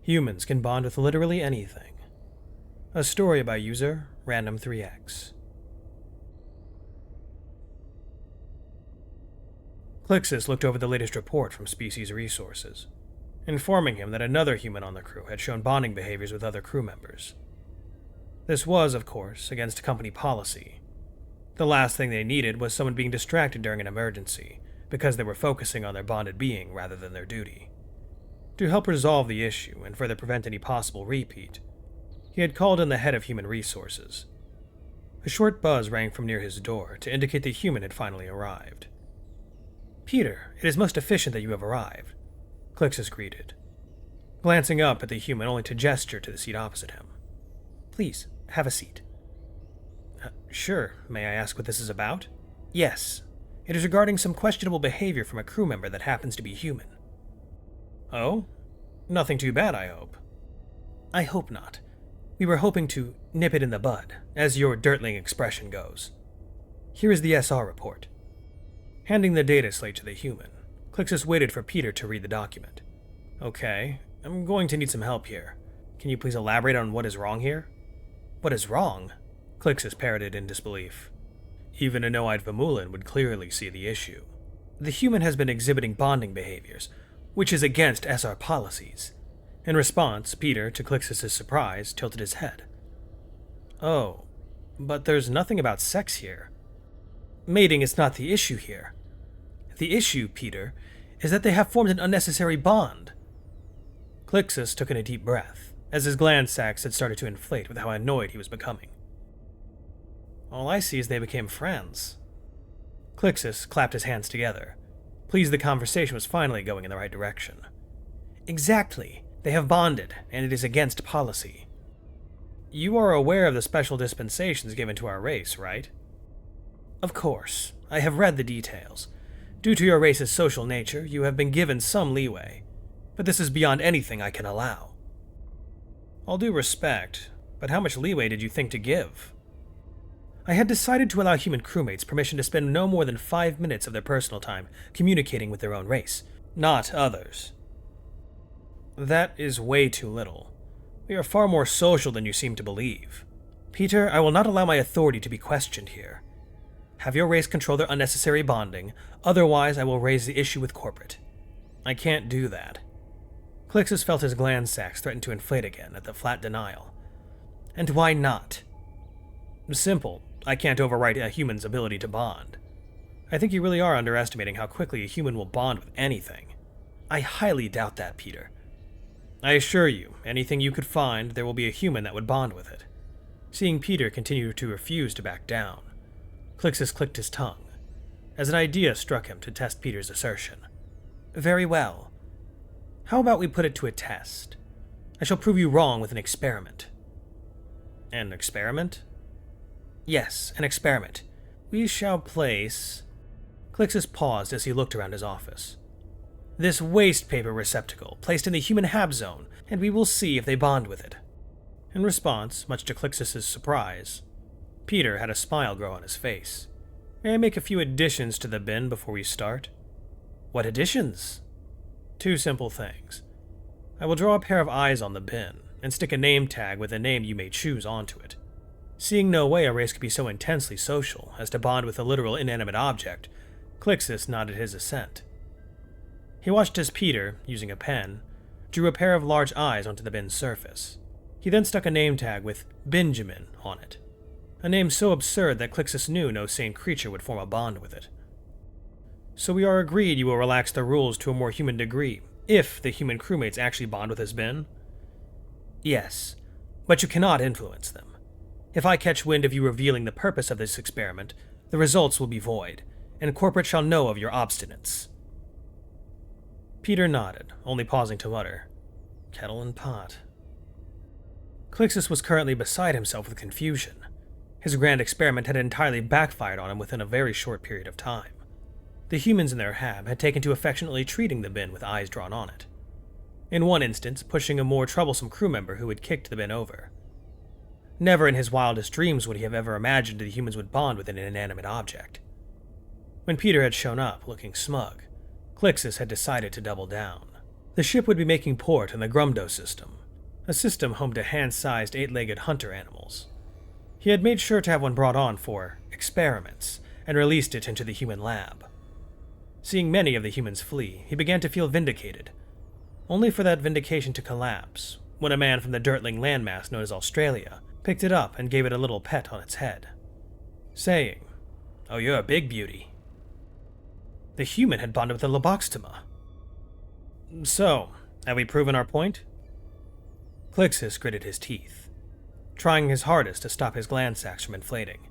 Humans can bond with literally anything. A story by user Random3x. Clixus looked over the latest report from Species Resources, informing him that another human on the crew had shown bonding behaviors with other crew members. This was, of course, against company policy. The last thing they needed was someone being distracted during an emergency, because they were focusing on their bonded being rather than their duty. To help resolve the issue and further prevent any possible repeat, he had called in the head of Human Resources. A short buzz rang from near his door to indicate the human had finally arrived. "Peter, it is most efficient that you have arrived," Clixus greeted, glancing up at the human only to gesture to the seat opposite him. "Please, have a seat." Sure. May I ask what this is about?" "Yes. It is regarding some questionable behavior from a crew member that happens to be human." "Oh? Nothing too bad, I hope." "I hope not. We were hoping to nip it in the bud, as your dirtling expression goes. Here is the SR report." Handing the data slate to the human, Clixus waited for Peter to read the document. "Okay, I'm going to need some help here. Can you please elaborate on what is wrong here?" "What is wrong?" Clixus parroted in disbelief. Even a no-eyed Vamulan would clearly see the issue. "The human has been exhibiting bonding behaviors, which is against SR policies." In response, Peter, to Clixus's surprise, tilted his head. "Oh, but there's nothing about sex here." "Mating is not the issue here. The issue, Peter, is that they have formed an unnecessary bond." Clixus took in a deep breath, as his gland sacs had started to inflate with how annoyed he was becoming. "All I see is they became friends." Clixus clapped his hands together, pleased the conversation was finally going in the right direction. "Exactly. They have bonded, and it is against policy." "You are aware of the special dispensations given to our race, right?" "Of course. I have read the details. Due to your race's social nature, you have been given some leeway, but this is beyond anything I can allow." "All due respect, but how much leeway did you think to give?" "I had decided to allow human crewmates permission to spend no more than 5 minutes of their personal time communicating with their own race, not others." "That is way too little. We are far more social than you seem to believe. Peter, I will not allow my authority to be questioned here. Have your race control their unnecessary bonding, otherwise I will raise the issue with corporate." "I can't do that." Clixus felt his gland sacs threaten to inflate again at the flat denial. "And why not?" "Simple. I can't override a human's ability to bond. I think you really are underestimating how quickly a human will bond with anything." "I highly doubt that, Peter." "I assure you, anything you could find, there will be a human that would bond with it." Seeing Peter continue to refuse to back down, Clixus clicked his tongue, as an idea struck him to test Peter's assertion. "Very well. How about we put it to a test? I shall prove you wrong with an experiment." "An experiment?" "Yes, an experiment. We shall place..." Clixus paused as he looked around his office. "This waste paper receptacle placed in the human hab zone, and we will see if they bond with it." In response, much to Clixus's surprise, Peter had a smile grow on his face. "May I make a few additions to the bin before we start?" "What additions?" "Two simple things. I will draw a pair of eyes on the bin, and stick a name tag with a name you may choose onto it. Seeing no way a race could be so intensely social as to bond with a literal inanimate object, Clixus nodded his assent. He watched as Peter, using a pen, drew a pair of large eyes onto the bin's surface. He then stuck a name tag with Benjamin on it, a name so absurd that Clixus knew no sane creature would form a bond with it. "So we are agreed you will relax the rules to a more human degree, if the human crewmates actually bond with this bin?" "Yes, but you cannot influence them. If I catch wind of you revealing the purpose of this experiment, the results will be void, and corporate shall know of your obstinance." Peter nodded, only pausing to mutter, "Kettle and pot." Clixus was currently beside himself with confusion. His grand experiment had entirely backfired on him within a very short period of time. The humans in their hab had taken to affectionately treating the bin with eyes drawn on it. In one instance, pushing a more troublesome crew member who had kicked the bin over. Never in his wildest dreams would he have ever imagined the humans would bond with an inanimate object. When Peter had shown up, looking smug, Clixus had decided to double down. The ship would be making port in the Grumdo system, a system home to hand-sized 8-legged hunter animals. He had made sure to have one brought on for experiments and released it into the human lab. Seeing many of the humans flee, he began to feel vindicated, only for that vindication to collapse when a man from the dirtling landmass known as Australia picked it up and gave it a little pet on its head, saying, "Oh, you're a big beauty." The human had bonded with the Loboxtema. So, have we proven our point? Clixus gritted his teeth, trying his hardest to stop his gland sacs from inflating.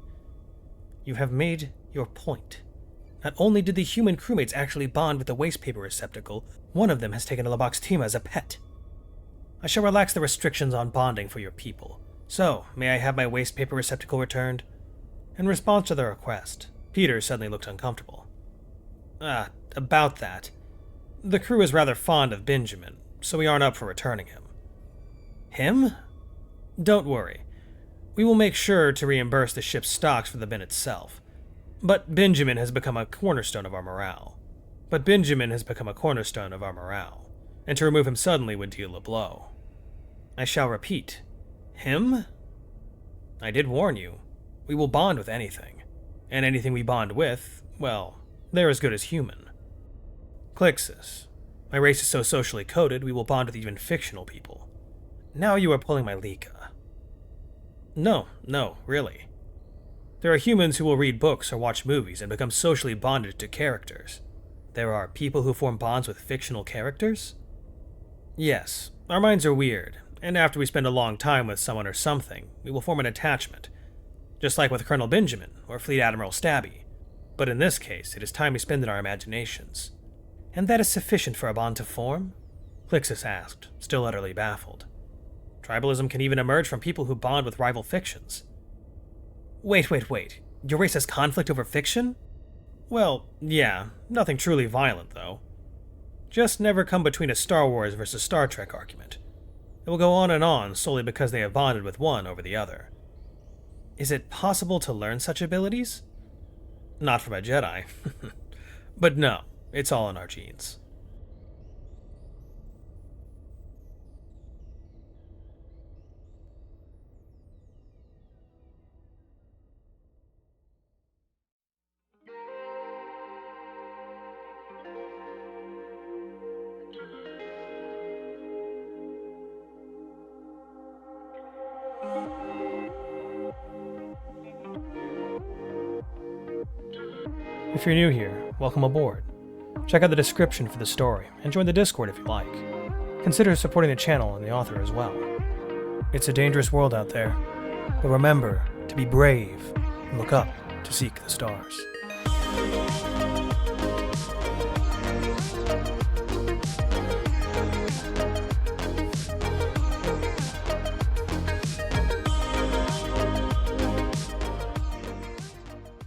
You have made your point. Not only did the human crewmates actually bond with the waste paper receptacle, one of them has taken a Loboxtema as a pet. I shall relax the restrictions on bonding for your people. So, may I have my waste paper receptacle returned? In response to the request, Peter suddenly looked uncomfortable. About that. The crew is rather fond of Benjamin, so we aren't up for returning him. Him? Don't worry. We will make sure to reimburse the ship's stocks for the bin itself. But Benjamin has become a cornerstone of our morale. And to remove him suddenly would deal a blow. I shall repeat. Him? I did warn you. We will bond with anything. And anything we bond with, well, they're as good as human. Clixus. My race is so socially coded, we will bond with even fictional people. Now you are pulling my Lika. No, really. There are humans who will read books or watch movies and become socially bonded to characters. There are people who form bonds with fictional characters? Yes, our minds are weird, and after we spend a long time with someone or something, we will form an attachment. Just like with Colonel Benjamin or Fleet Admiral Stabby. But in this case, it is time we spend in our imaginations. And that is sufficient for a bond to form? Clixus asked, still utterly baffled. Tribalism can even emerge from people who bond with rival fictions. Wait. Your race has conflict over fiction? Well, yeah, nothing truly violent, though. Just never come between a Star Wars versus Star Trek argument. It will go on and on solely because they have bonded with one over the other. Is it possible to learn such abilities? Not from a Jedi. But no, it's all in our genes. If you're new here, welcome aboard. Check out the description for the story, and join the Discord if you like. Consider supporting the channel and the author as well. It's a dangerous world out there, but remember to be brave and look up to seek the stars.